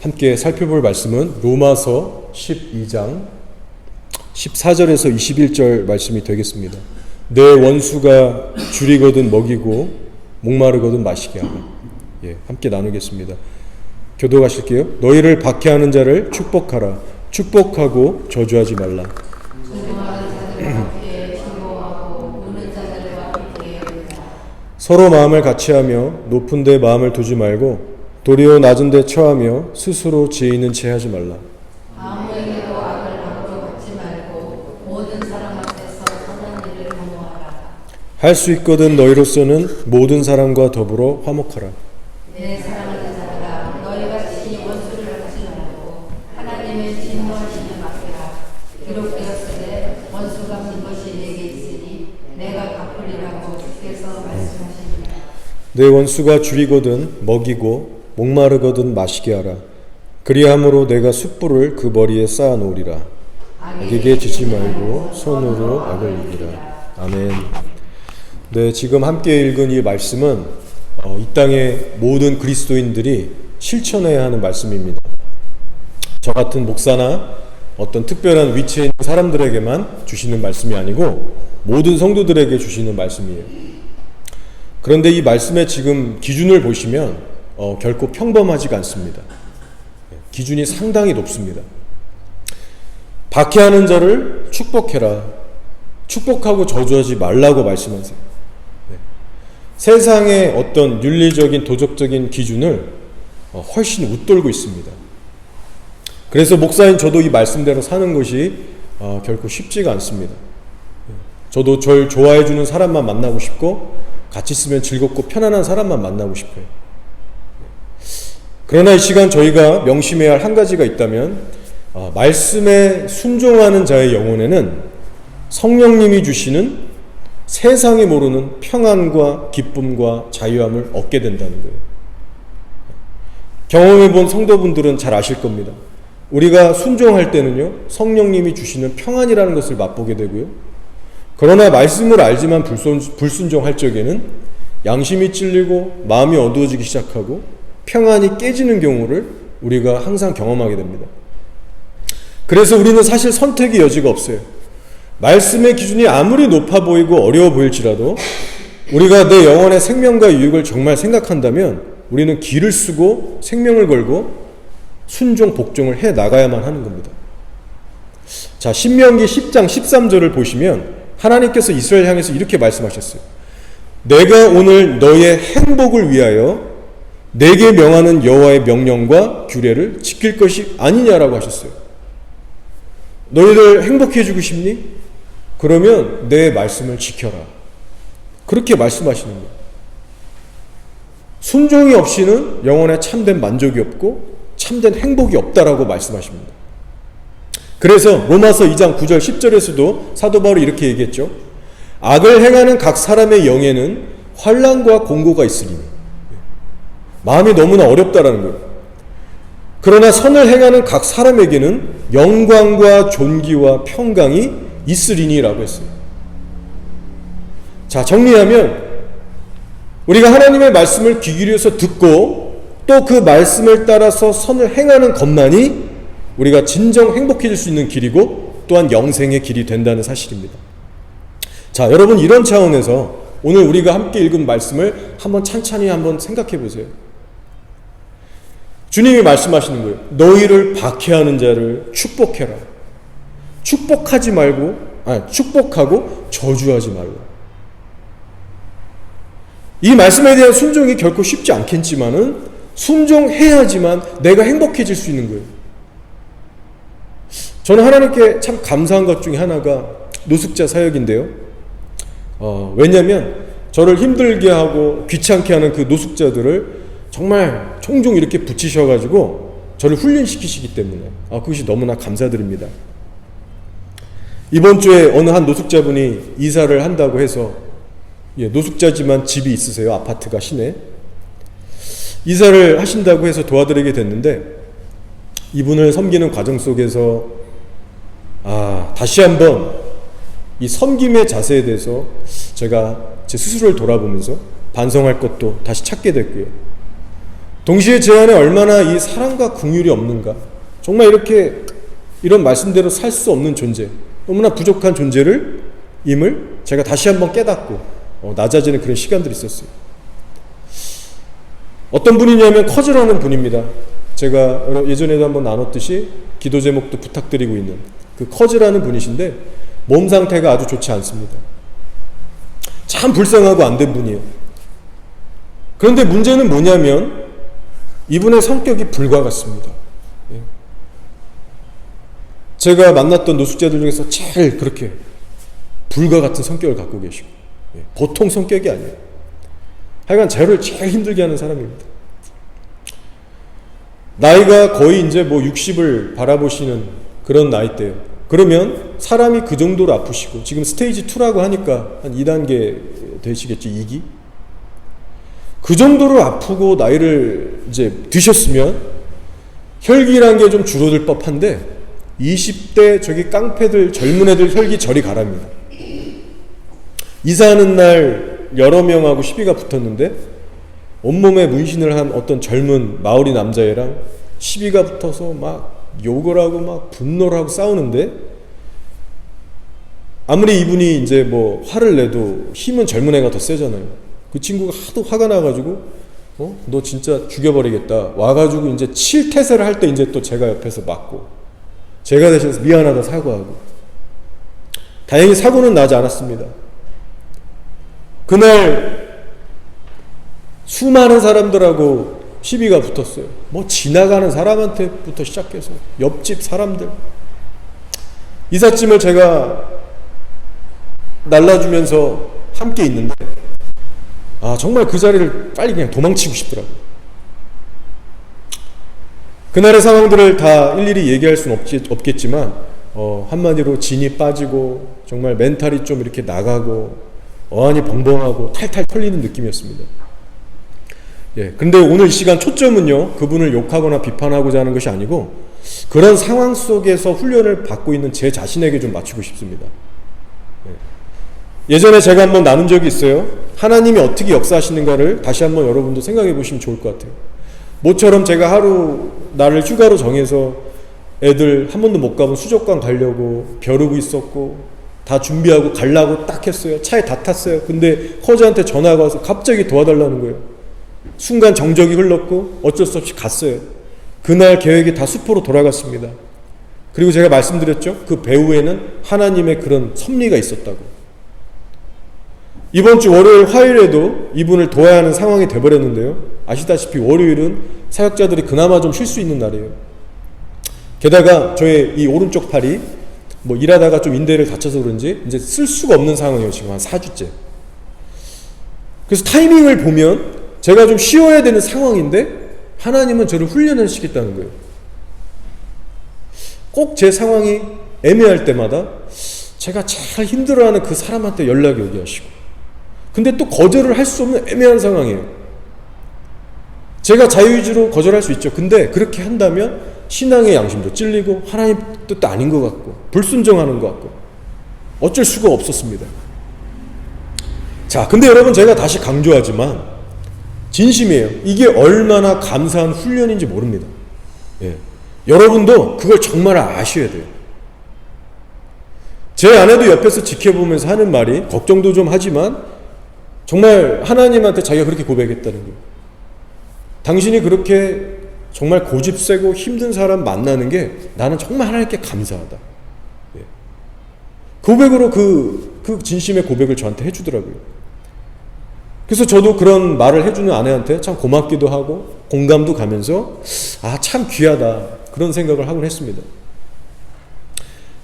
함께 살펴볼 말씀은 로마서 12장 14절에서 21절 말씀이 되겠습니다. 내 원수가 줄이거든 먹이고 목마르거든 마시게 하라. 함께 나누겠습니다. 교독하실게요. 너희를 박해하는 자를 축복하라. 축복하고 저주하지 말라. 서로 마음을 같이하며 높은 데 마음을 두지 말고 도리어 낮은 데 처하며 스스로 지혜 있는 채 하지 말라. 아무에게도 악을 악으로 갚지 말고 모든 사람 앞에서 선한 일을 도모하라. 할 수 있거든 너희로서는 모든 사람과 더불어 화목하라. 내 사랑하는 자들아, 너희가 친히 원수를 하지 말고 하나님의 진노하심에 맡기라. 기록되었으되 원수가 진 것이 내게 있으니 내가 갚으리라고 주께서 말씀하시니라. 내 원수가 줄이거든 먹이고 목마르거든 마시게 하라. 그리함으로 내가 숯불을 그 머리에 쌓아 놓으리라. 악에게 지지 말고 손으로 악을 이기라. 아멘. 네, 지금 함께 읽은 이 말씀은 이 땅의 모든 그리스도인들이 실천해야 하는 말씀입니다. 저 같은 목사나 어떤 특별한 위치에 있는 사람들에게만 주시는 말씀이 아니고 모든 성도들에게 주시는 말씀이에요. 그런데 이 말씀의 지금 기준을 보시면 결코 평범하지가 않습니다. 기준이 상당히 높습니다. 박해하는 자를 축복해라. 축복하고 저주하지 말라고 말씀하세요. 세상의 어떤 윤리적인 도덕적인 기준을 훨씬 웃돌고 있습니다. 그래서 목사인 저도 이 말씀대로 사는 것이 결코 쉽지가 않습니다. 저도 절 좋아해 주는 사람만 만나고 싶고 같이 있으면 즐겁고 편안한 사람만 만나고 싶어요. 그러나 이 시간 저희가 명심해야 할 한 가지가 있다면 말씀에 순종하는 자의 영혼에는 성령님이 주시는 세상이 모르는 평안과 기쁨과 자유함을 얻게 된다는 거예요. 경험해본 성도분들은 잘 아실 겁니다. 우리가 순종할 때는요, 성령님이 주시는 평안이라는 것을 맛보게 되고요. 그러나 말씀을 알지만 불순종할 적에는 양심이 찔리고 마음이 어두워지기 시작하고 평안이 깨지는 경우를 우리가 항상 경험하게 됩니다. 그래서 우리는 사실 선택의 여지가 없어요. 말씀의 기준이 아무리 높아 보이고 어려워 보일지라도 우리가 내 영혼의 생명과 유익을 정말 생각한다면 우리는 길을 쓰고 생명을 걸고 순종 복종을 해 나가야만 하는 겁니다. 자, 신명기 10장 13절을 보시면 하나님께서 이스라엘 향해서 이렇게 말씀하셨어요. 내가 오늘 너의 행복을 위하여 내게 명하는 여호와의 명령과 규례를 지킬 것이 아니냐라고 하셨어요. 너희들 행복해 주고 싶니? 그러면 내 말씀을 지켜라. 그렇게 말씀하시는 거예요. 순종이 없이는 영혼에 참된 만족이 없고 참된 행복이 없다라고 말씀하십니다. 그래서 로마서 2장 9절 10절에서도 사도 바울이 이렇게 얘기했죠. 악을 행하는 각 사람의 영에는 환난과 공고가 있으리니. 마음이 너무나 어렵다라는 거예요. 그러나 선을 행하는 각 사람에게는 영광과 존귀와 평강이 있으리니라고 했어요. 자, 정리하면 우리가 하나님의 말씀을 귀 기울여서 듣고 또 그 말씀을 따라서 선을 행하는 것만이 우리가 진정 행복해질 수 있는 길이고 또한 영생의 길이 된다는 사실입니다. 자, 여러분, 이런 차원에서 오늘 우리가 함께 읽은 말씀을 한번 찬찬히 한번 생각해 보세요. 주님이 말씀하시는 거예요. 너희를 박해하는 자를 축복해라. 축복하지 말고, 축복하고 저주하지 말라. 이 말씀에 대한 순종이 결코 쉽지 않겠지만은 순종해야지만 내가 행복해질 수 있는 거예요. 저는 하나님께 참 감사한 것 중에 하나가 노숙자 사역인데요. 왜냐하면 저를 힘들게 하고 귀찮게 하는 그 노숙자들을 정말 종종 이렇게 붙이셔가지고 저를 훈련시키시기 때문에 그것이 너무나 감사드립니다. 이번 주에 어느 한 노숙자분이 이사를 한다고 해서 노숙자지만 집이 있으세요. 아파트가 시내. 이사를 하신다고 해서 도와드리게 됐는데 이분을 섬기는 과정 속에서 다시 한번 이 섬김의 자세에 대해서 제가 제 스스로를 돌아보면서 반성할 것도 다시 찾게 됐고요. 동시에 제 안에 얼마나 이 사랑과 긍휼이 없는가. 정말 이렇게 이런 말씀대로 살 수 없는 존재, 너무나 부족한 존재를 임을 제가 다시 한번 깨닫고 낮아지는 그런 시간들이 있었어요. 어떤 분이냐면 커즈라는 분입니다. 제가 예전에도 한번 나눴듯이 기도 제목도 부탁드리고 있는 그 커즈라는 분이신데 몸 상태가 아주 좋지 않습니다. 참 불쌍하고 안 된 분이에요. 그런데 문제는 뭐냐면 이분의 성격이 불과 같습니다. 제가 만났던 노숙자들 중에서 제일 그렇게 불과 같은 성격을 갖고 계시고 보통 성격이 아니에요. 하여간 저를 제일 힘들게 하는 사람입니다. 나이가 거의 이제 뭐 60을 바라보시는 그런 나이대예요. 그러면 사람이 그 정도로 아프시고 지금 스테이지 2라고 하니까 한 2단계 되시겠죠. 2기? 그 정도로 아프고 나이를 이제 드셨으면 혈기란 게 좀 줄어들 법한데 20대 저기 깡패들 젊은 애들 혈기 저리 가랍니다. 이사하는 날 여러 명하고 시비가 붙었는데 온몸에 문신을 한 어떤 젊은 마오리 남자애랑 시비가 붙어서 막 욕을 하고 막 분노를 하고 싸우는데 아무리 이분이 이제 뭐 화를 내도 힘은 젊은 애가 더 세잖아요. 그 친구가 하도 화가 나가지고 너 진짜 죽여버리겠다 와가지고 이제 칠태세를 할 때 이제 또 제가 옆에서 막고 제가 대신해서 미안하다 사과하고 다행히 사고는 나지 않았습니다. 그날 수많은 사람들하고 시비가 붙었어요. 뭐 지나가는 사람한테부터 시작해서 옆집 사람들 이삿짐을 제가 날라주면서 함께 있는데 정말 그 자리를 빨리 그냥 도망치고 싶더라고요. 그날의 상황들을 다 일일이 얘기할 수는 없겠지만 한마디로 진이 빠지고 정말 멘탈이 좀 이렇게 나가고 어안이 벙벙하고 탈탈 털리는 느낌이었습니다. 근데 오늘 이 시간 초점은요 그분을 욕하거나 비판하고자 하는 것이 아니고 그런 상황 속에서 훈련을 받고 있는 제 자신에게 좀 맞추고 싶습니다. 예전에 제가 한번 나눈 적이 있어요. 하나님이 어떻게 역사하시는가를 다시 한번 여러분도 생각해 보시면 좋을 것 같아요. 모처럼 제가 하루 날을 휴가로 정해서 애들 한 번도 못 가본 수족관 가려고 벼르고 있었고 다 준비하고 가려고 딱 했어요. 차에 다 탔어요. 근데 커즈한테 전화가 와서 갑자기 도와달라는 거예요. 순간 정적이 흘렀고 어쩔 수 없이 갔어요. 그날 계획이 다 수포로 돌아갔습니다. 그리고 제가 말씀드렸죠. 그 배후에는 하나님의 그런 섭리가 있었다고. 이번 주 월요일 화요일에도 이분을 도와야 하는 상황이 돼버렸는데요. 아시다시피 월요일은 사역자들이 그나마 좀 쉴 수 있는 날이에요. 게다가 저의 이 오른쪽 팔이 뭐 일하다가 좀 인대를 다쳐서 그런지 이제 쓸 수가 없는 상황이에요. 지금 한 4주째. 그래서 타이밍을 보면 제가 좀 쉬어야 되는 상황인데 하나님은 저를 훈련을 시켰다는 거예요. 꼭 제 상황이 애매할 때마다 제가 제일 힘들어하는 그 사람한테 연락이 오게 하시고 근데 또 거절을 할 수 없는 애매한 상황이에요. 제가 자유의지로 거절할 수 있죠. 근데 그렇게 한다면 신앙의 양심도 찔리고 하나님 뜻도 아닌 것 같고 불순종하는 것 같고 어쩔 수가 없었습니다. 자, 근데 여러분 제가 다시 강조하지만 진심이에요. 이게 얼마나 감사한 훈련인지 모릅니다. 여러분도 그걸 정말 아셔야 돼요. 제 아내도 옆에서 지켜보면서 하는 말이 걱정도 좀 하지만 정말 하나님한테 자기가 그렇게 고백했다는 거예요. 당신이 그렇게 정말 고집 세고 힘든 사람 만나는 게 나는 정말 하나님께 감사하다. 고백으로 그 진심의 고백을 저한테 해주더라고요. 그래서 저도 그런 말을 해주는 아내한테 참 고맙기도 하고 공감도 가면서 참 귀하다 그런 생각을 하곤 했습니다.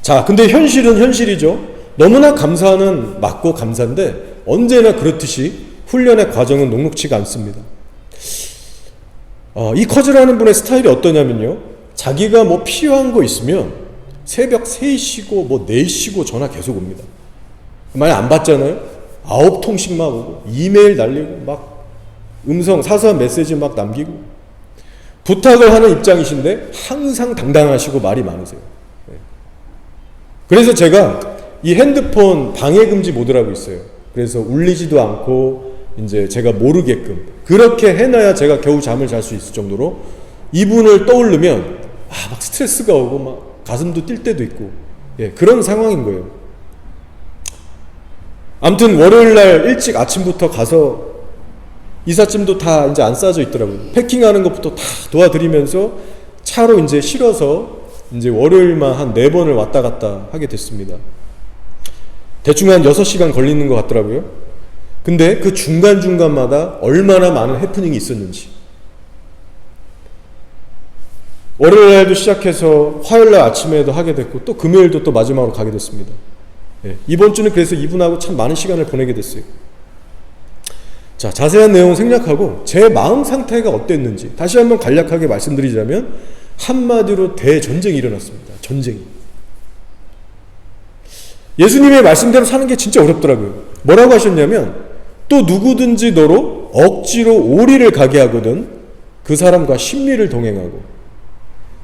자, 근데 현실은 현실이죠. 너무나 감사는 맞고 감사인데 언제나 그렇듯이 훈련의 과정은 녹록치가 않습니다. 이 커즈라는 분의 스타일이 어떠냐면요. 자기가 뭐 필요한 거 있으면 새벽 3시고 뭐 4시고 전화 계속 옵니다. 만약 안 받잖아요. 9통씩 막 오고 이메일 날리고 막 음성 사소한 메시지 막 남기고 부탁을 하는 입장이신데 항상 당당하시고 말이 많으세요. 그래서 제가 이 핸드폰 방해금지 모드라고 있어요. 그래서 울리지도 않고 이제 제가 모르게끔 그렇게 해놔야 제가 겨우 잠을 잘 수 있을 정도로 이분을 떠오르면 막 스트레스가 오고 막 가슴도 뛸 때도 있고 그런 상황인 거예요. 아무튼 월요일날 일찍 아침부터 가서 이삿짐도 다 이제 안 싸져 있더라고요. 패킹하는 것부터 다 도와드리면서 차로 이제 실어서 이제 월요일만 한 4번을 왔다 갔다 하게 됐습니다. 대충 한 6시간 걸리는 것 같더라고요. 근데 그 중간중간마다 얼마나 많은 해프닝이 있었는지. 월요일날도 시작해서 화요일날 아침에도 하게 됐고 또 금요일도 또 마지막으로 가게 됐습니다. 이번 주는 그래서 이분하고 참 많은 시간을 보내게 됐어요. 자, 자세한 내용은 생략하고 제 마음 상태가 어땠는지 다시 한번 간략하게 말씀드리자면 한마디로 대전쟁이 일어났습니다. 전쟁이. 예수님의 말씀대로 사는 게 진짜 어렵더라고요. 뭐라고 하셨냐면 또 누구든지 너로 억지로 오리를 가게 하거든 그 사람과 심리를 동행하고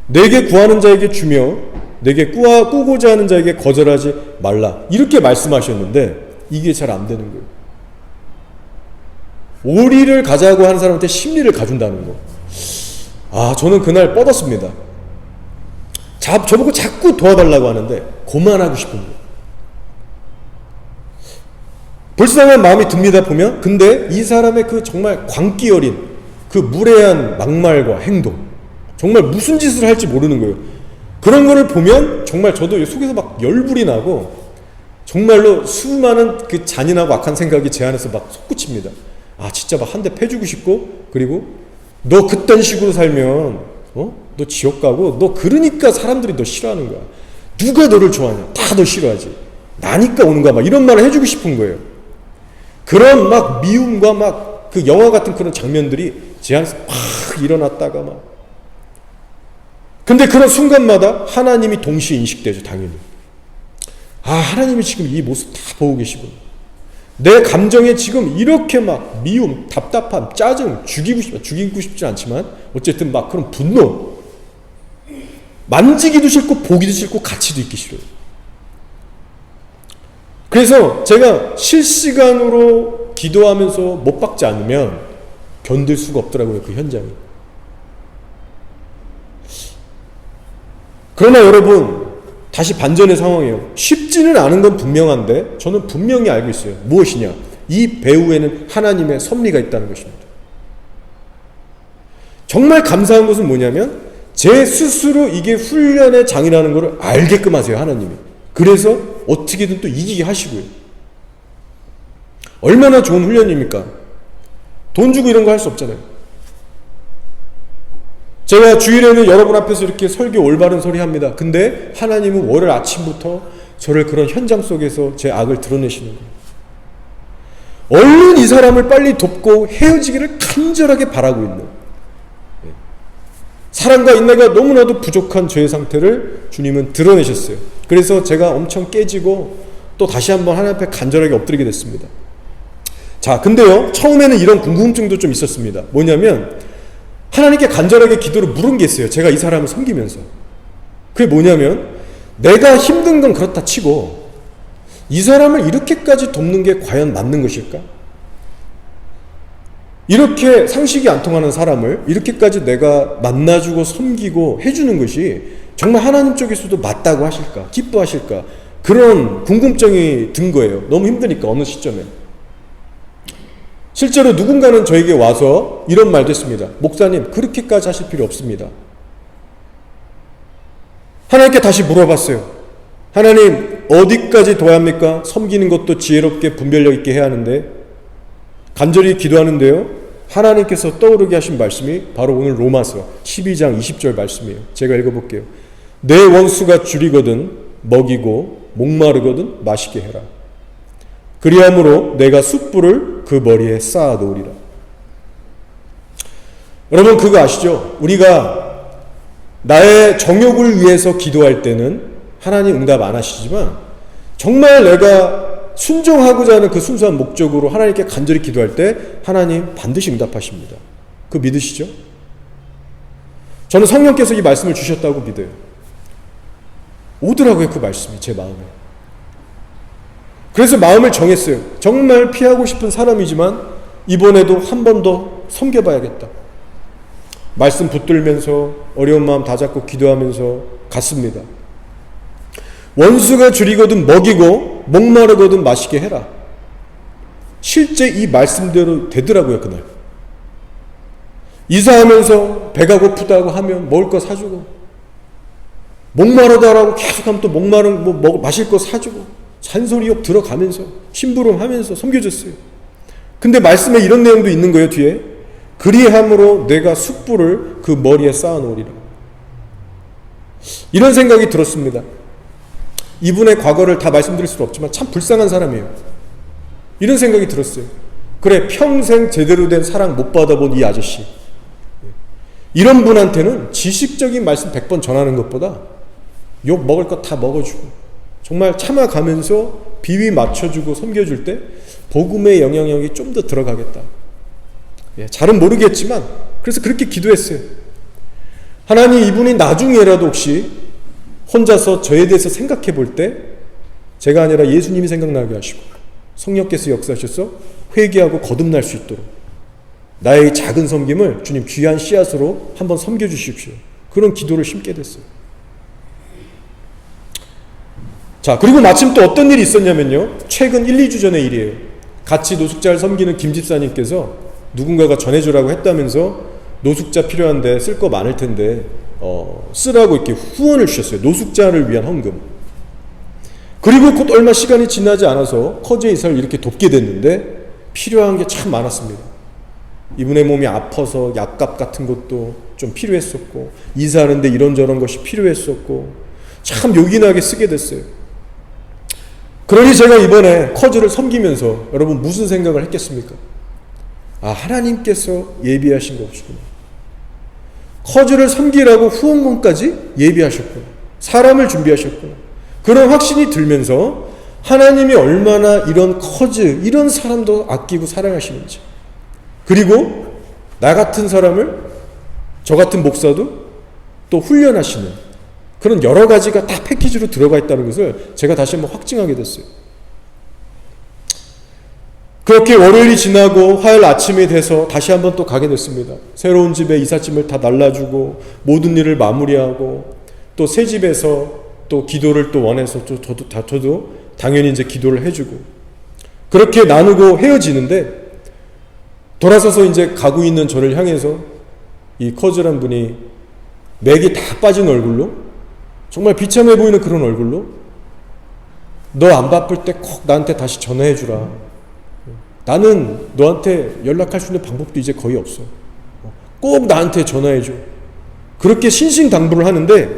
내게 구하는 자에게 주며 내게 꾸고자 하는 자에게 거절하지 말라. 이렇게 말씀하셨는데 이게 잘 안 되는 거예요. 오리를 가자고 하는 사람한테 심리를 가준다는 거. 저는 그날 뻗었습니다. 저보고 자꾸 도와달라고 하는데 그만하고 싶은 거예요. 불쌍한 마음이 듭니다 보면. 근데 이 사람의 그 정말 광기 어린 그 무례한 막말과 행동, 정말 무슨 짓을 할지 모르는 거예요. 그런 거를 보면 정말 저도 속에서 막 열불이 나고 정말로 수많은 그 잔인하고 악한 생각이 제 안에서 막 솟구칩니다. 진짜 막 한 대 패주고 싶고, 그리고 너 그딴 식으로 살면 너 지옥 가고, 너 그러니까 사람들이 너 싫어하는 거야. 누가 너를 좋아하냐? 다 너 싫어하지. 나니까 오는 거야. 막 이런 말을 해주고 싶은 거예요. 그런 막 미움과 막 그 영화 같은 그런 장면들이 제 안에서 막 일어났다가 막. 근데 그런 순간마다 하나님이 동시에 인식되죠, 당연히. 하나님이 지금 이 모습 다 보고 계시구나. 내 감정에 지금 이렇게 막 미움, 답답함, 짜증, 죽이고 싶진 않지만 어쨌든 막 그런 분노, 만지기도 싫고 보기도 싫고 같이도 있기 싫어요. 그래서 제가 실시간으로 기도하면서 못 박지 않으면 견딜 수가 없더라고요, 그 현장이. 그러나 여러분, 다시 반전의 상황이에요. 쉽지는 않은 건 분명한데 저는 분명히 알고 있어요. 무엇이냐? 이 배후에는 하나님의 섭리가 있다는 것입니다. 정말 감사한 것은 뭐냐면 제 스스로 이게 훈련의 장이라는 것을 알게끔 하세요, 하나님이. 그래서 어떻게든 또 이기게 하시고요. 얼마나 좋은 훈련입니까? 돈 주고 이런 거 할 수 없잖아요. 제가 주일에는 여러분 앞에서 이렇게 설교 올바른 소리 합니다. 근데 하나님은 월요일 아침부터 저를 그런 현장 속에서 제 악을 드러내시는 거예요. 얼른 이 사람을 빨리 돕고 헤어지기를 간절하게 바라고 있는, 사랑과 인내가 너무나도 부족한 저의 상태를 주님은 드러내셨어요. 그래서 제가 엄청 깨지고 또 다시 한번 하나님 앞에 간절하게 엎드리게 됐습니다. 자, 근데요, 처음에는 이런 궁금증도 좀 있었습니다. 뭐냐면 하나님께 간절하게 기도를 물은 게 있어요. 제가 이 사람을 섬기면서. 그게 뭐냐면 내가 힘든 건 그렇다 치고 이 사람을 이렇게까지 돕는 게 과연 맞는 것일까? 이렇게 상식이 안 통하는 사람을 이렇게까지 내가 만나주고 섬기고 해주는 것이 정말 하나님 쪽에서도 맞다고 하실까? 기뻐하실까? 그런 궁금증이 든 거예요. 너무 힘드니까 어느 시점에. 실제로 누군가는 저에게 와서 이런 말도 했습니다. 목사님, 그렇게까지 하실 필요 없습니다. 하나님께 다시 물어봤어요. 하나님, 어디까지 도와야 합니까? 섬기는 것도 지혜롭게 분별력 있게 해야 하는데, 간절히 기도하는데요, 하나님께서 떠오르게 하신 말씀이 바로 오늘 로마서 12장 20절 말씀이에요. 제가 읽어볼게요. 내 원수가 줄이거든 먹이고 목마르거든 마시게 해라. 그리함으로 내가 숯불을 그 머리에 쌓아 놓으리라. 여러분, 그거 아시죠? 우리가 나의 정욕을 위해서 기도할 때는 하나님 응답 안 하시지만 정말 내가 순종하고자 하는 그 순수한 목적으로 하나님께 간절히 기도할 때 하나님 반드시 응답하십니다. 그거 믿으시죠? 저는 성령께서 이 말씀을 주셨다고 믿어요. 오더라고요, 그 말씀이 제 마음에. 그래서 마음을 정했어요. 정말 피하고 싶은 사람이지만 이번에도 한 번 더 섬겨봐야겠다. 말씀 붙들면서 어려운 마음 다잡고 기도하면서 갔습니다. 원수가 줄이거든 먹이고 목마르거든 마시게 해라. 실제 이 말씀대로 되더라고요. 그날 이사하면서 배가 고프다고 하면 먹을 거 사주고, 목마르다라고 계속하면 또 목마른 마실 거 사주고, 잔소리욕 들어가면서 심부름하면서 섬겨줬어요. 근데 말씀에 이런 내용도 있는 거예요. 뒤에 그리함으로 내가 숯불을 그 머리에 쌓아놓으리라. 이런 생각이 들었습니다. 이분의 과거를 다 말씀드릴 수는 없지만 참 불쌍한 사람이에요. 이런 생각이 들었어요. 그래, 평생 제대로 된 사랑 못 받아본 이 아저씨, 이런 분한테는 지식적인 말씀 100번 전하는 것보다 욕 먹을 것 다 먹어주고 정말 참아가면서 비위 맞춰주고 섬겨줄 때 복음의 영향력이 좀 더 들어가겠다. 잘은 모르겠지만 그래서 그렇게 기도했어요. 하나님, 이분이 나중에라도 혹시 혼자서 저에 대해서 생각해 볼 때 제가 아니라 예수님이 생각나게 하시고 성령께서 역사하셔서 회개하고 거듭날 수 있도록 나의 작은 섬김을 주님 귀한 씨앗으로 한번 섬겨주십시오. 그런 기도를 심게 됐어요. 자, 그리고 마침 또 어떤 일이 있었냐면요, 최근 1-2주 전의 일이에요. 같이 노숙자를 섬기는 김 집사님께서 누군가가 전해주라고 했다면서 노숙자 필요한데 쓸 거 많을 텐데 쓰라고 이렇게 후원을 주셨어요. 노숙자를 위한 헌금. 그리고 곧 얼마 시간이 지나지 않아서 커제 이사를 이렇게 돕게 됐는데 필요한 게 참 많았습니다. 이분의 몸이 아파서 약값 같은 것도 좀 필요했었고, 이사하는데 이런저런 것이 필요했었고, 참 요긴하게 쓰게 됐어요. 그러니 제가 이번에 커즈를 섬기면서 여러분 무슨 생각을 했겠습니까? 아, 하나님께서 예비하신 것이구나. 커즈를 섬기라고 후원금까지 예비하셨구나. 사람을 준비하셨구나. 그런 확신이 들면서 하나님이 얼마나 이런 커즈, 이런 사람도 아끼고 사랑하시는지, 그리고 나 같은 사람을, 저 같은 목사도 또 훈련하시는 그런 여러 가지가 다 패키지로 들어가 있다는 것을 제가 다시 한번 확증하게 됐어요. 그렇게 월요일이 지나고 화요일 아침이 돼서 다시 한번 또 가게 됐습니다. 새로운 집에 이삿짐을 다 날라주고 모든 일을 마무리하고 또 새 집에서 또 기도를 또 원해서 저도 당연히 이제 기도를 해주고 그렇게 나누고 헤어지는데, 돌아서서 이제 가고 있는 저를 향해서 이 커즈란 분이 맥이 다 빠진 얼굴로, 정말 비참해 보이는 그런 얼굴로, 너 안 바쁠 때 꼭 나한테 다시 전화해 주라. 나는 너한테 연락할 수 있는 방법도 이제 거의 없어. 꼭 나한테 전화해 줘. 그렇게 신신당부를 하는데,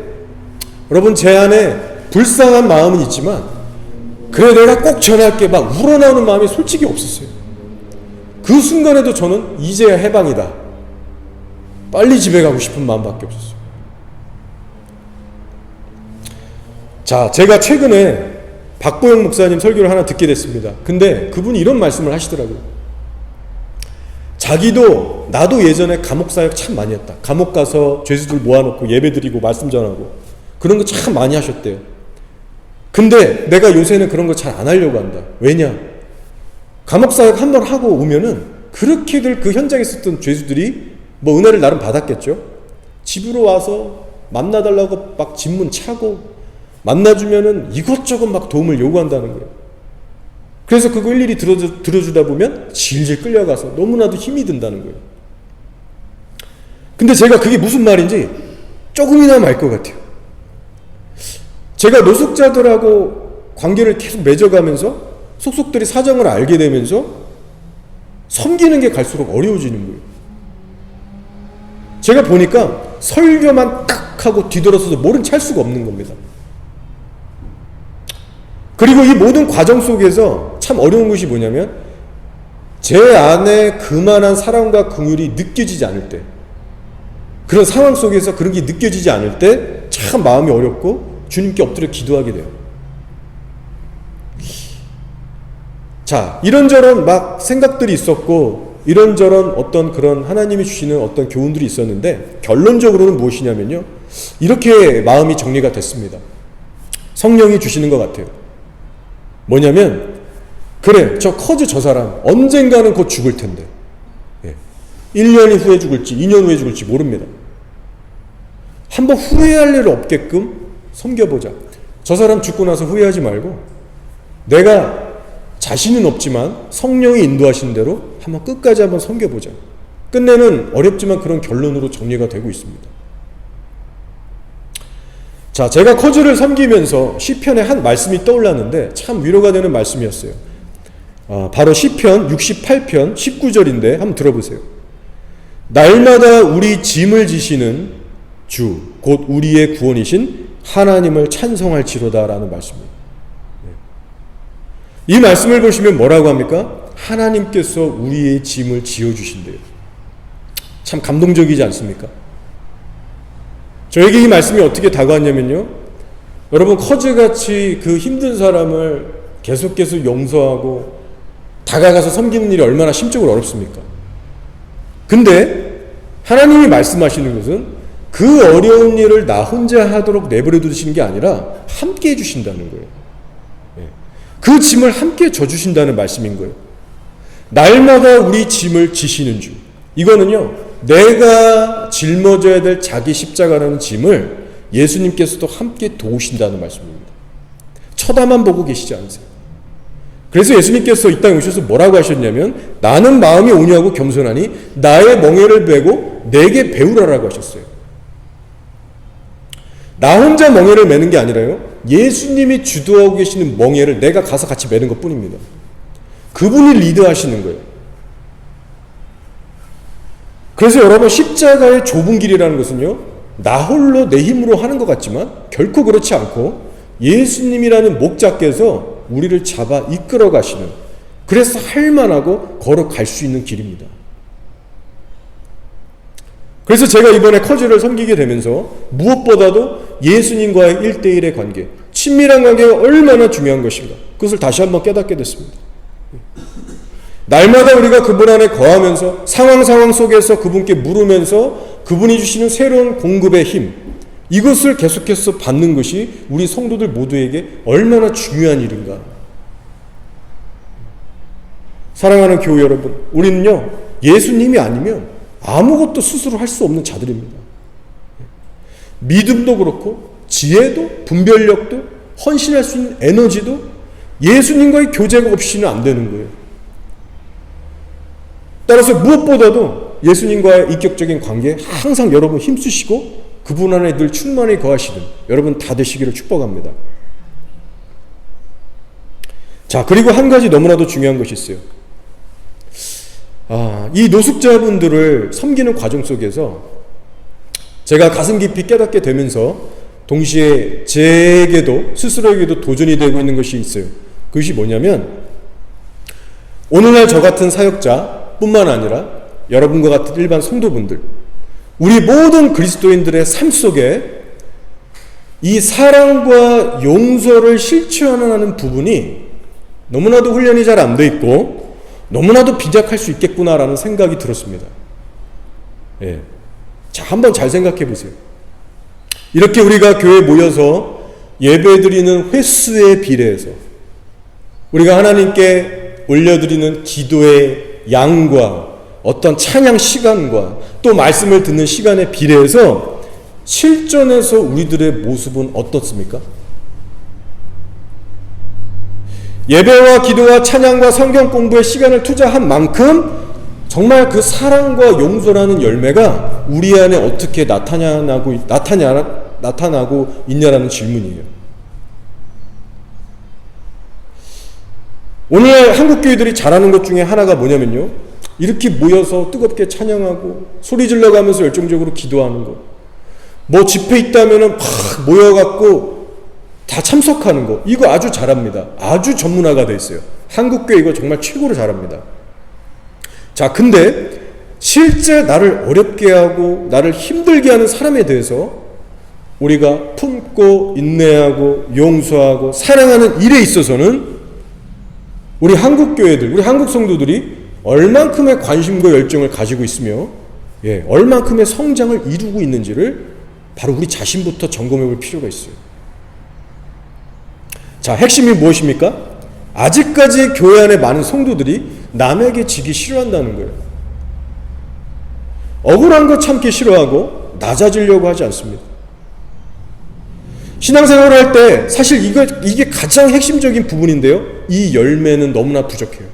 여러분, 제 안에 불쌍한 마음은 있지만 그래 내가 꼭 전화할게 막 우러나오는 마음이 솔직히 없었어요. 그 순간에도 저는 이제야 해방이다, 빨리 집에 가고 싶은 마음밖에 없었어요. 자, 제가 최근에 박보영 목사님 설교를 하나 듣게 됐습니다. 근데 그분이 이런 말씀을 하시더라고요. 자기도, 나도 예전에 감옥 사역 참 많이 했다. 감옥 가서 죄수들 모아놓고 예배 드리고 말씀 전하고 그런 거 참 많이 하셨대요. 근데 내가 요새는 그런 거 잘 안 하려고 한다. 왜냐? 감옥 사역 한번 하고 오면은 그렇게들 그 현장에 있었던 죄수들이 뭐 은혜를 나름 받았겠죠. 집으로 와서 만나달라고 막 집문 차고 만나주면은 이것저것 막 도움을 요구한다는 거예요. 그래서 그거 일일이 들어주다 보면 질질 끌려가서 너무나도 힘이 든다는 거예요. 근데 제가 그게 무슨 말인지 조금이나마 알 것 같아요. 제가 노숙자들하고 관계를 계속 맺어가면서 속속들이 사정을 알게 되면서 섬기는 게 갈수록 어려워지는 거예요. 제가 보니까 설교만 딱 하고 뒤돌아서서 모른 찰 수가 없는 겁니다. 그리고 이 모든 과정 속에서 참 어려운 것이 뭐냐면, 제 안에 그만한 사랑과 긍휼이 느껴지지 않을 때, 그런 상황 속에서 그런 게 느껴지지 않을 때 참 마음이 어렵고 주님께 엎드려 기도하게 돼요. 자, 이런저런 막 생각들이 있었고 이런저런 어떤 그런 하나님이 주시는 어떤 교훈들이 있었는데, 결론적으로는 무엇이냐면요, 이렇게 마음이 정리가 됐습니다. 성령이 주시는 것 같아요. 뭐냐면, 그래, 저 커즈 저 사람 언젠가는 곧 죽을 텐데 1년 후에 죽을지 2년 후에 죽을지 모릅니다. 한번 후회할 일 없게끔 섬겨보자. 저 사람 죽고 나서 후회하지 말고 내가 자신은 없지만 성령이 인도하시는 대로 한번 끝까지 한번 섬겨보자. 끝내는 어렵지만 그런 결론으로 정리가 되고 있습니다. 자, 제가 커즈를 섬기면서 시편의 한 말씀이 떠올랐는데 참 위로가 되는 말씀이었어요. 바로 시편 68편 19절인데 한번 들어보세요. 날마다 우리 짐을 지시는 주, 곧 우리의 구원이신 하나님을 찬송할지로다 라는 말씀입니다. 이 말씀을 보시면 뭐라고 합니까? 하나님께서 우리의 짐을 지어주신대요. 참 감동적이지 않습니까? 저에게 이 말씀이 어떻게 다가왔냐면요, 여러분 커즈같이 그 힘든 사람을 계속 용서하고 다가가서 섬기는 일이 얼마나 심적으로 어렵습니까? 근데 하나님이 말씀하시는 것은 그 어려운 일을 나 혼자 하도록 내버려 두시는 게 아니라 함께 해주신다는 거예요. 그 짐을 함께 져주신다는 말씀인 거예요. 날마다 우리 짐을 지시는 주. 이거는요, 내가 짊어져야 될 자기 십자가라는 짐을 예수님께서도 함께 도우신다는 말씀입니다. 쳐다만 보고 계시지 않으세요. 그래서 예수님께서 이 땅에 오셔서 뭐라고 하셨냐면, 나는 마음이 온유하고 겸손하니 나의 멍에를 메고 내게 배우라라고 하셨어요. 나 혼자 멍에를 메는 게 아니라요, 예수님이 주도하고 계시는 멍에를 내가 가서 같이 메는 것 뿐입니다. 그분이 리드하시는 거예요. 그래서 여러분, 십자가의 좁은 길이라는 것은요, 나 홀로 내 힘으로 하는 것 같지만 결코 그렇지 않고 예수님이라는 목자께서 우리를 잡아 이끌어 가시는, 그래서 할만하고 걸어갈 수 있는 길입니다. 그래서 제가 이번에 커즈를 섬기게 되면서 무엇보다도 예수님과의 1대1의 관계, 친밀한 관계가 얼마나 중요한 것인가, 그것을 다시 한번 깨닫게 됐습니다. 날마다 우리가 그분 안에 거하면서 상황 속에서 그분께 물으면서 그분이 주시는 새로운 공급의 힘, 이것을 계속해서 받는 것이 우리 성도들 모두에게 얼마나 중요한 일인가. 사랑하는 교회 여러분, 우리는요, 예수님이 아니면 아무것도 스스로 할 수 없는 자들입니다. 믿음도 그렇고 지혜도 분별력도 헌신할 수 있는 에너지도 예수님과의 교제가 없이는 안 되는 거예요. 따라서 무엇보다도 예수님과의 인격적인 관계에 항상 여러분 힘쓰시고 그분 안에 늘 충만히 거하시는 여러분 다 되시기를 축복합니다. 자, 그리고 한 가지 너무나도 중요한 것이 있어요. 이 노숙자분들을 섬기는 과정 속에서 제가 가슴 깊이 깨닫게 되면서 동시에 제게도 스스로에게도 도전이 되고 있는 것이 있어요. 그것이 뭐냐면, 오늘날 저 같은 사역자 뿐만 아니라 여러분과 같은 일반 성도분들, 우리 모든 그리스도인들의 삶 속에 이 사랑과 용서를 실천하는 부분이 너무나도 훈련이 잘 안 돼 있고 너무나도 빈약할 수 있겠구나라는 생각이 들었습니다. 예. 자, 한번 잘 생각해 보세요. 이렇게 우리가 교회에 모여서 예배드리는 횟수에 비례해서 우리가 하나님께 올려드리는 기도의 양과 어떤 찬양 시간과 또 말씀을 듣는 시간에 비례해서 실전에서 우리들의 모습은 어떻습니까? 예배와 기도와 찬양과 성경 공부에 시간을 투자한 만큼 정말 그 사랑과 용서라는 열매가 우리 안에 어떻게 나타나고 있냐라는 질문이에요. 오늘 한국 교회들이 잘하는 것 중에 하나가 뭐냐면요, 이렇게 모여서 뜨겁게 찬양하고 소리 질러가면서 열정적으로 기도하는 거, 뭐 집회 있다면은 막 모여갖고 다 참석하는 거, 이거 아주 잘합니다. 아주 전문화가 돼 있어요. 한국 교회 이거 정말 최고로 잘합니다. 자, 근데 실제 나를 어렵게 하고 나를 힘들게 하는 사람에 대해서 우리가 품고 인내하고 용서하고 사랑하는 일에 있어서는 우리 한국 교회들, 우리 한국 성도들이 얼만큼의 관심과 열정을 가지고 있으며 얼만큼의 성장을 이루고 있는지를 바로 우리 자신부터 점검해 볼 필요가 있어요. 자, 핵심이 무엇입니까? 아직까지 교회 안에 많은 성도들이 남에게 지기 싫어한다는 거예요. 억울한 거 참기 싫어하고 낮아지려고 하지 않습니다. 신앙생활을 할 때 사실 이게 가장 핵심적인 부분인데요. 이 열매는 너무나 부족해요.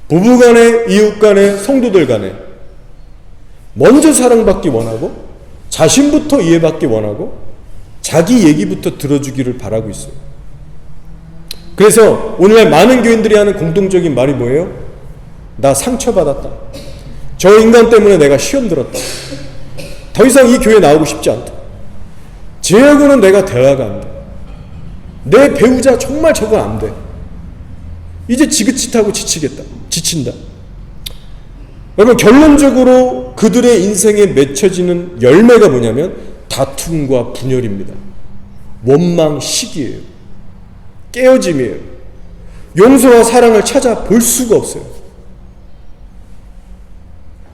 부부간에, 이웃간에, 성도들 간에 먼저 사랑받기 원하고 자신부터 이해받기 원하고 자기 얘기부터 들어주기를 바라고 있어요. 그래서 오늘날 많은 교인들이 하는 공통적인 말이 뭐예요? 나 상처받았다. 저 인간 때문에 내가 시험 들었다. 더 이상 이 교회에 나오고 싶지 않다. 쟤하고는 내가 대화가 안 돼. 내 배우자 정말 저건 안 돼. 이제 지긋지긋하고 지친다. 여러분, 결론적으로 그들의 인생에 맺혀지는 열매가 뭐냐면 다툼과 분열입니다. 원망, 시기예요. 깨어짐이에요. 용서와 사랑을 찾아볼 수가 없어요.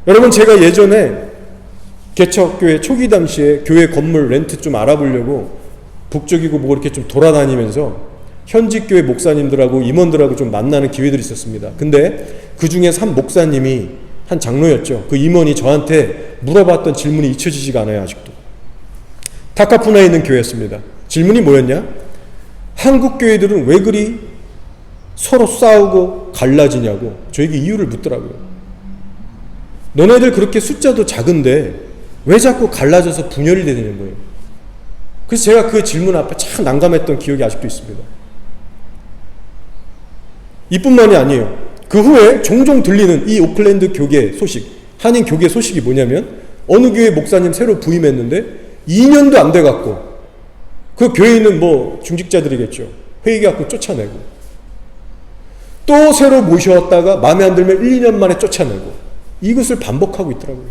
여러분, 제가 예전에 개척교회 초기 당시에 교회 건물 렌트 좀 알아보려고 북쪽이고 뭐 이렇게 좀 돌아다니면서 현직 교회 목사님들하고 임원들하고 좀 만나는 기회들이 있었습니다. 근데 그 중에서 한 목사님이, 한 장로였죠. 그 임원이 저한테 물어봤던 질문이 잊혀지지가 않아요, 아직도. 타카푸나에 있는 교회였습니다. 질문이 뭐였냐? 한국 교회들은 왜 그리 서로 싸우고 갈라지냐고 저에게 이유를 묻더라고요. 너네들 그렇게 숫자도 작은데 왜 자꾸 갈라져서 분열이 되는 거예요? 그래서 제가 그 질문 앞에 참 난감했던 기억이 아직도 있습니다. 이뿐만이 아니에요. 그 후에 종종 들리는 이 오클랜드 교계 소식, 한인 교계 소식이 뭐냐면 어느 교회 목사님 새로 부임했는데 2년도 안 돼갖고 그 교회에 있는 뭐 중직자들이겠죠. 회의갖고 쫓아내고 또 새로 모셔왔다가 마음에 안 들면 1, 2년 만에 쫓아내고 이것을 반복하고 있더라고요.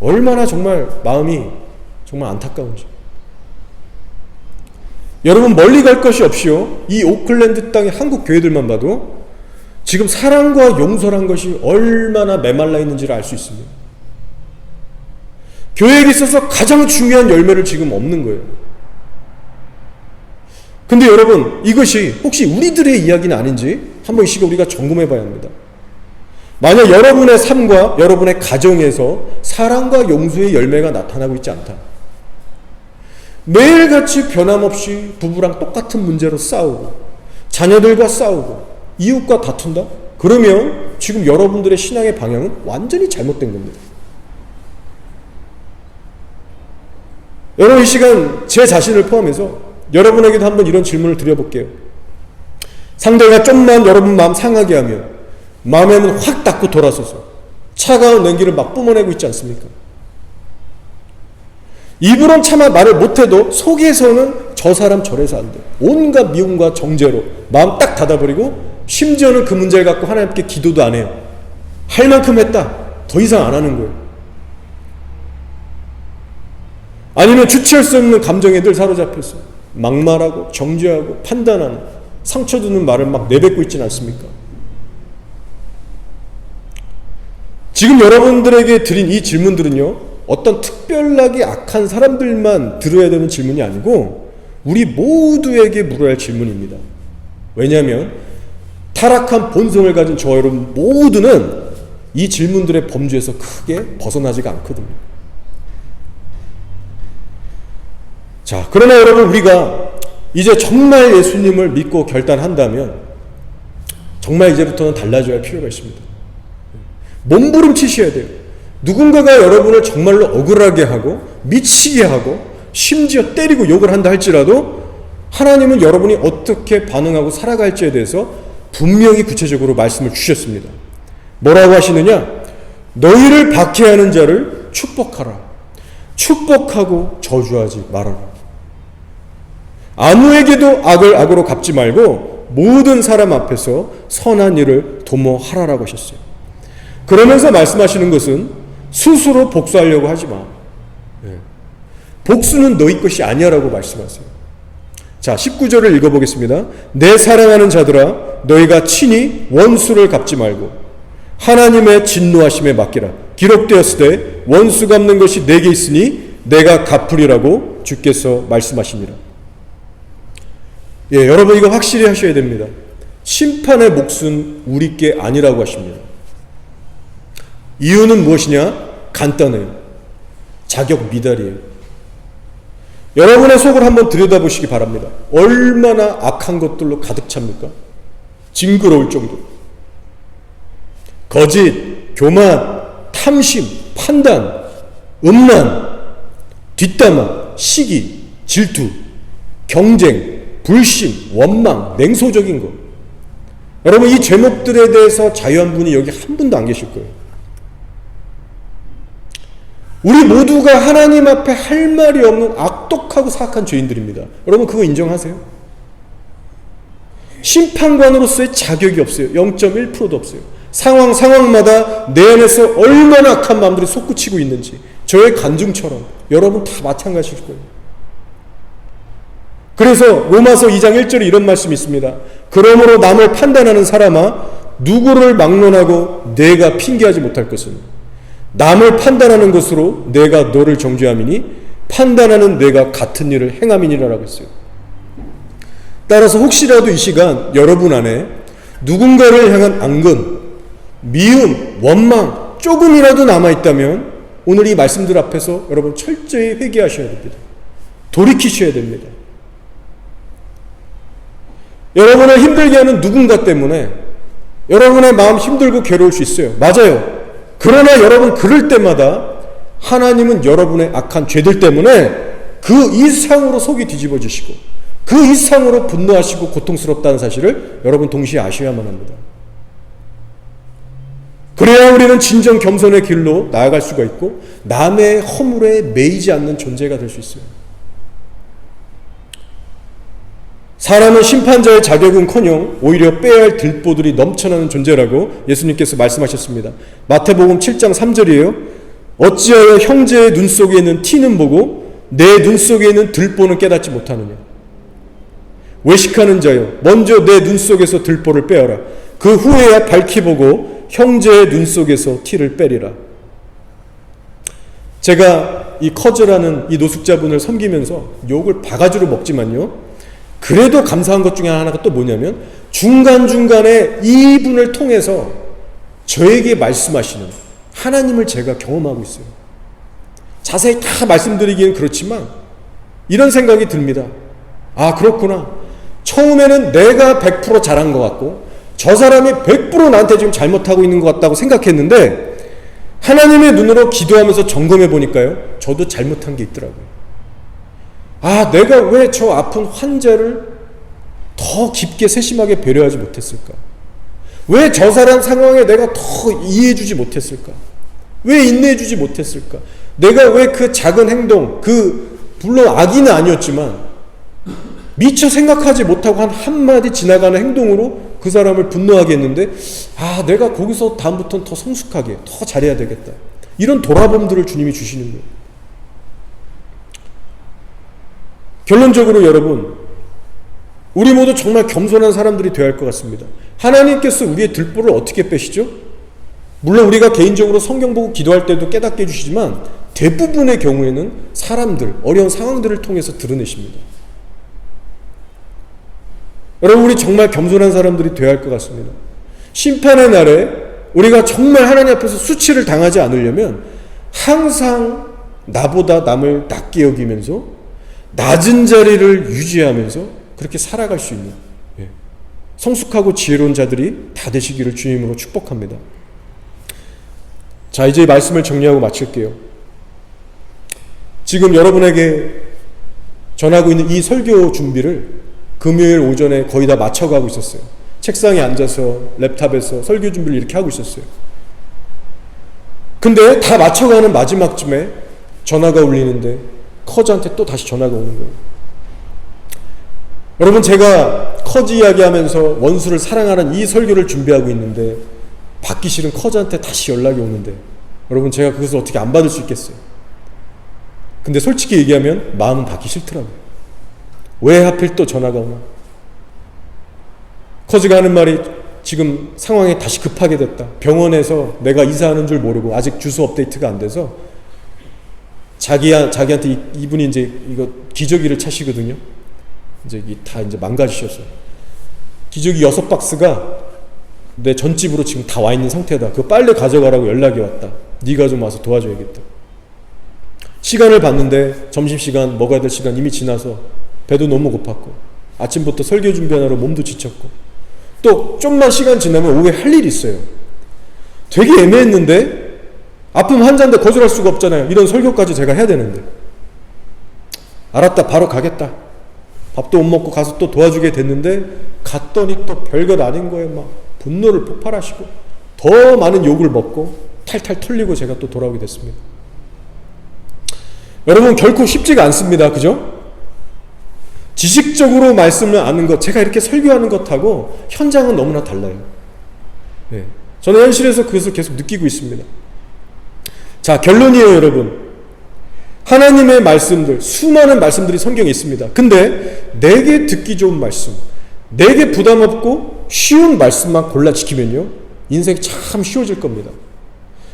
얼마나 정말 마음이 정말 안타까운지. 여러분, 멀리 갈 것이 없이요, 이 오클랜드 땅의 한국 교회들만 봐도 지금 사랑과 용서란 것이 얼마나 메말라 있는지를 알 수 있습니다. 교회에 있어서 가장 중요한 열매를 지금 없는 거예요. 근데 여러분, 이것이 혹시 우리들의 이야기는 아닌지 한번 이 시간 우리가 점검해 봐야 합니다. 만약 여러분의 삶과 여러분의 가정에서 사랑과 용서의 열매가 나타나고 있지 않다. 매일같이 변함없이 부부랑 똑같은 문제로 싸우고 자녀들과 싸우고 이웃과 다툰다? 그러면 지금 여러분들의 신앙의 방향은 완전히 잘못된 겁니다. 여러분, 이 시간 제 자신을 포함해서 여러분에게도 한번 이런 질문을 드려볼게요. 상대가 좀만 여러분 마음 상하게 하면 마음의 문 확 닫고 돌아서서 차가운 냉기를 막 뿜어내고 있지 않습니까? 입으론 차마 말을 못해도 속에서는 저 사람 저래서 안 돼. 온갖 미움과 정죄로 마음 딱 닫아버리고 심지어는 그 문제를 갖고 하나님께 기도도 안 해요. 할 만큼 했다. 더 이상 안 하는 거예요. 아니면 주체할 수 없는 감정에 늘 사로잡혀서 막말하고 정죄하고 판단하는 상처 주는 말을 막 내뱉고 있지는 않습니까? 지금 여러분들에게 드린 이 질문들은요, 어떤 특별하게 악한 사람들만 들어야 되는 질문이 아니고 우리 모두에게 물어야 할 질문입니다. 왜냐하면 타락한 본성을 가진 저 여러분 모두는 이 질문들의 범주에서 크게 벗어나지가 않거든요. 자, 그러나 여러분, 우리가 이제 정말 예수님을 믿고 결단한다면 정말 이제부터는 달라져야 할 필요가 있습니다. 몸부림치셔야 돼요. 누군가가 여러분을 정말로 억울하게 하고 미치게 하고 심지어 때리고 욕을 한다 할지라도 하나님은 여러분이 어떻게 반응하고 살아갈지에 대해서 분명히 구체적으로 말씀을 주셨습니다. 뭐라고 하시느냐? 너희를 박해하는 자를 축복하라. 축복하고 저주하지 말아라. 아무에게도 악을 악으로 갚지 말고 모든 사람 앞에서 선한 일을 도모하라라고 하셨어요. 그러면서 말씀하시는 것은 스스로 복수하려고 하지 마. 복수는 너희 것이 아니야라고 말씀하세요. 자, 19절을 읽어보겠습니다. 내 사랑하는 자들아, 너희가 친히 원수를 갚지 말고 하나님의 진노하심에 맡기라. 기록되었으되 원수 갚는 것이 내게 있으니 내가 갚으리라고 주께서 말씀하십니다. 예, 여러분, 이거 확실히 하셔야 됩니다. 심판의 몫은 우리 게 아니라고 하십니다. 이유는 무엇이냐? 간단해요. 자격 미달이에요. 여러분의 속을 한번 들여다보시기 바랍니다. 얼마나 악한 것들로 가득 찹니까? 징그러울 정도. 거짓, 교만, 탐심, 판단, 음란, 뒷담화, 시기, 질투, 경쟁, 불신, 원망, 냉소적인 것. 여러분, 이 제목들에 대해서 자유한 분이 여기 한 분도 안 계실 거예요. 우리 모두가 하나님 앞에 할 말이 없는 악독하고 사악한 죄인들입니다. 여러분, 그거 인정하세요? 심판관으로서의 자격이 없어요. 0.1%도 없어요. 상황마다 내 안에서 얼마나 악한 마음들이 솟구치고 있는지, 저의 간증처럼 여러분 다 마찬가지일 거예요. 그래서 로마서 2장 1절에 이런 말씀이 있습니다. 그러므로 남을 판단하는 사람아, 누구를 막론하고 내가 핑계하지 못할 것은 남을 판단하는 것으로 내가 너를 정죄함이니 판단하는 내가 같은 일을 행함이니라라고 했어요. 따라서 혹시라도 이 시간 여러분 안에 누군가를 향한 앙금, 미움, 원망 조금이라도 남아있다면 오늘 이 말씀들 앞에서 여러분 철저히 회개하셔야 됩니다. 돌이키셔야 됩니다. 여러분을 힘들게 하는 누군가 때문에 여러분의 마음 힘들고 괴로울 수 있어요. 맞아요. 그러나 여러분 그럴 때마다 하나님은 여러분의 악한 죄들 때문에 그 이상으로 속이 뒤집어지시고 그 이상으로 분노하시고 고통스럽다는 사실을 여러분 동시에 아셔야만 합니다. 그래야 우리는 진정 겸손의 길로 나아갈 수가 있고 남의 허물에 매이지 않는 존재가 될 수 있어요. 사람은 심판자의 자격은커녕 오히려 빼야 할 들보들이 넘쳐나는 존재라고 예수님께서 말씀하셨습니다. 마태복음 7장 3절이에요. 어찌하여 형제의 눈 속에 있는 티는 보고 내 눈 속에 있는 들보는 깨닫지 못하느냐. 외식하는 자여, 먼저 내 눈 속에서 들보를 빼어라. 그 후에야 밝히 보고 형제의 눈 속에서 티를 빼리라. 제가 이 커즈라는 이 노숙자분을 섬기면서 욕을 바가지로 먹지만요, 그래도 감사한 것 중에 하나가 또 뭐냐면 중간중간에 이분을 통해서 저에게 말씀하시는 하나님을 제가 경험하고 있어요. 자세히 다 말씀드리기는 그렇지만 이런 생각이 듭니다. 아, 그렇구나. 처음에는 내가 100% 잘한 것 같고 저 사람이 100% 나한테 지금 잘못하고 있는 것 같다고 생각했는데 하나님의 눈으로 기도하면서 점검해 보니까요, 저도 잘못한 게 있더라고요. 아, 내가 왜 저 아픈 환자를 더 깊게 세심하게 배려하지 못했을까? 왜 저 사람 상황에 내가 더 이해해주지 못했을까? 왜 인내해주지 못했을까? 내가 왜 그 작은 행동, 물론 악의는 아니었지만 미처 생각하지 못하고 한 한마디 지나가는 행동으로 그 사람을 분노하게 했는데, 아, 내가 거기서 다음부터는 더 성숙하게, 더 잘해야 되겠다. 이런 돌아봄들을 주님이 주시는 거예요. 결론적으로 여러분, 우리 모두 정말 겸손한 사람들이 되어야 할 것 같습니다. 하나님께서 우리의 들보를 어떻게 빼시죠? 물론 우리가 개인적으로 성경 보고 기도할 때도 깨닫게 해주시지만 대부분의 경우에는 사람들, 어려운 상황들을 통해서 드러내십니다. 여러분, 우리 정말 겸손한 사람들이 되어야 할 것 같습니다. 심판의 날에 우리가 정말 하나님 앞에서 수치를 당하지 않으려면 항상 나보다 남을 낮게 여기면서 낮은 자리를 유지하면서 그렇게 살아갈 수 있는 성숙하고 지혜로운 자들이 다 되시기를 주님으로 축복합니다. 자, 이제 말씀을 정리하고 마칠게요. 지금 여러분에게 전하고 있는 이 설교 준비를 금요일 오전에 거의 다 마쳐가고 있었어요. 책상에 앉아서 랩탑에서 설교 준비를 이렇게 하고 있었어요. 근데 다 마쳐가는 마지막쯤에 전화가 울리는데 커즈한테 또 다시 전화가 오는 거예요. 여러분, 제가 커즈 이야기하면서 원수를 사랑하는 이 설교를 준비하고 있는데 받기 싫은 커즈한테 다시 연락이 오는데 여러분, 제가 그것을 어떻게 안 받을 수 있겠어요? 근데 솔직히 얘기하면 마음은 받기 싫더라고요. 왜 하필 또 전화가 오나? 커즈가 하는 말이 지금 상황이 다시 급하게 됐다. 병원에서 내가 이사하는 줄 모르고 아직 주소 업데이트가 안 돼서 자기한테 이분이 이제 이거 기저귀를 차시거든요. 이제 다 이제 망가지셨어요. 기저귀 6박스가 내 전집으로 지금 다 와 있는 상태다. 그거 빨리 가져가라고 연락이 왔다. 네가 좀 와서 도와줘야겠다. 시간을 봤는데 점심시간 먹어야 될 시간 이미 지나서 배도 너무 고팠고 아침부터 설교 준비하느라 몸도 지쳤고 또 좀만 시간 지나면 오후에 할 일이 있어요. 되게 애매했는데 아픔 환자인데 거절할 수가 없잖아요. 이런 설교까지 제가 해야 되는데 알았다, 바로 가겠다. 밥도 못 먹고 가서 또 도와주게 됐는데 갔더니 또 별것 아닌 거예요. 막 분노를 폭발하시고 더 많은 욕을 먹고 탈탈 털리고 제가 또 돌아오게 됐습니다. 여러분, 결코 쉽지가 않습니다. 그죠? 지식적으로 말씀을 아는 것, 제가 이렇게 설교하는 것하고 현장은 너무나 달라요. 네. 저는 현실에서 그것을 계속 느끼고 있습니다. 자, 결론이에요, 여러분. 하나님의 말씀들, 수많은 말씀들이 성경에 있습니다. 근데 내게 듣기 좋은 말씀, 내게 부담 없고 쉬운 말씀만 골라 지키면요, 인생이 참 쉬워질 겁니다.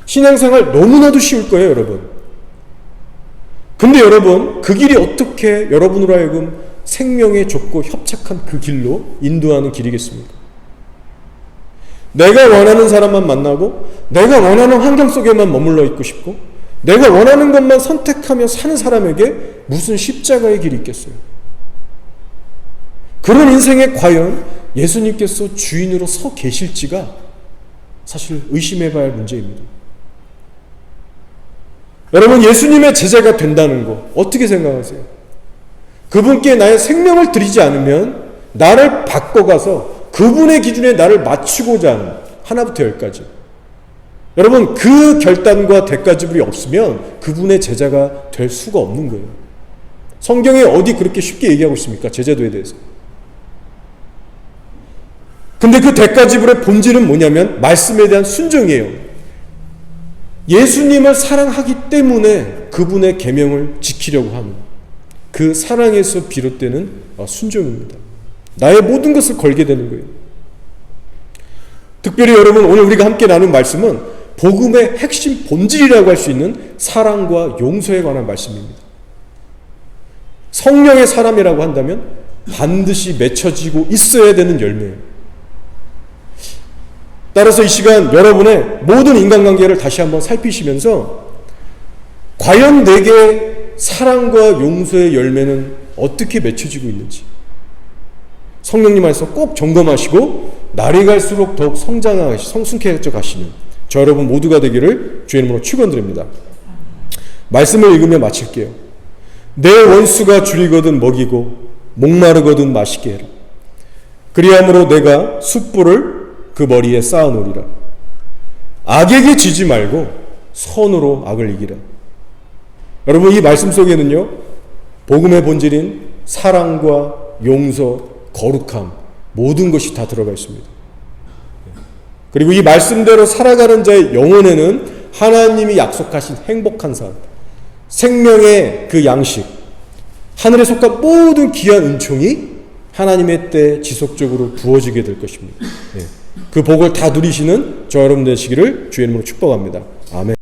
신앙생활 너무나도 쉬울 거예요, 여러분. 근데 여러분, 그 길이 어떻게 여러분으로 하여금 생명에 좁고 협착한 그 길로 인도하는 길이겠습니까? 내가 원하는 사람만 만나고 내가 원하는 환경 속에만 머물러 있고 싶고 내가 원하는 것만 선택하며 사는 사람에게 무슨 십자가의 길이 있겠어요? 그런 인생에 과연 예수님께서 주인으로 서 계실지가 사실 의심해봐야 할 문제입니다. 여러분, 예수님의 제자가 된다는 거 어떻게 생각하세요? 그분께 나의 생명을 드리지 않으면 나를 바꿔가서 그분의 기준에 나를 맞추고자 하는 하나부터 열까지, 여러분, 그 결단과 대가지불이 없으면 그분의 제자가 될 수가 없는 거예요. 성경에 어디 그렇게 쉽게 얘기하고 있습니까? 제자도에 대해서. 근데 그 대가지불의 본질은 뭐냐면 말씀에 대한 순종이에요. 예수님을 사랑하기 때문에 그분의 계명을 지키려고 하는 그 사랑에서 비롯되는 순종입니다. 나의 모든 것을 걸게 되는 거예요. 특별히 여러분, 오늘 우리가 함께 나눈 말씀은 복음의 핵심 본질이라고 할 수 있는 사랑과 용서에 관한 말씀입니다. 성령의 사람이라고 한다면 반드시 맺혀지고 있어야 되는 열매예요. 따라서 이 시간 여러분의 모든 인간관계를 다시 한번 살피시면서 과연 내게 사랑과 용서의 열매는 어떻게 맺혀지고 있는지 성령님 안에서 꼭 점검하시고 날이 갈수록 더욱 성숙해져 가시는 저 여러분 모두가 되기를 주의 이름으로 축원드립니다. 말씀을 읽으며 마칠게요. 내 원수가 줄이거든 먹이고 목마르거든 마시게 해라. 그리함으로 내가 숯불을 그 머리에 쌓아놓으리라. 악에게 지지 말고 선으로 악을 이기라. 여러분, 이 말씀 속에는요, 복음의 본질인 사랑과 용서, 거룩함, 모든 것이 다 들어가 있습니다. 그리고 이 말씀대로 살아가는 자의 영혼에는 하나님이 약속하신 행복한 삶, 생명의 그 양식, 하늘에 속한 모든 귀한 은총이 하나님의 때에 지속적으로 부어지게 될 것입니다. 그 복을 다 누리시는 저 여러분 되시기를 주의 이름으로 축복합니다. 아멘.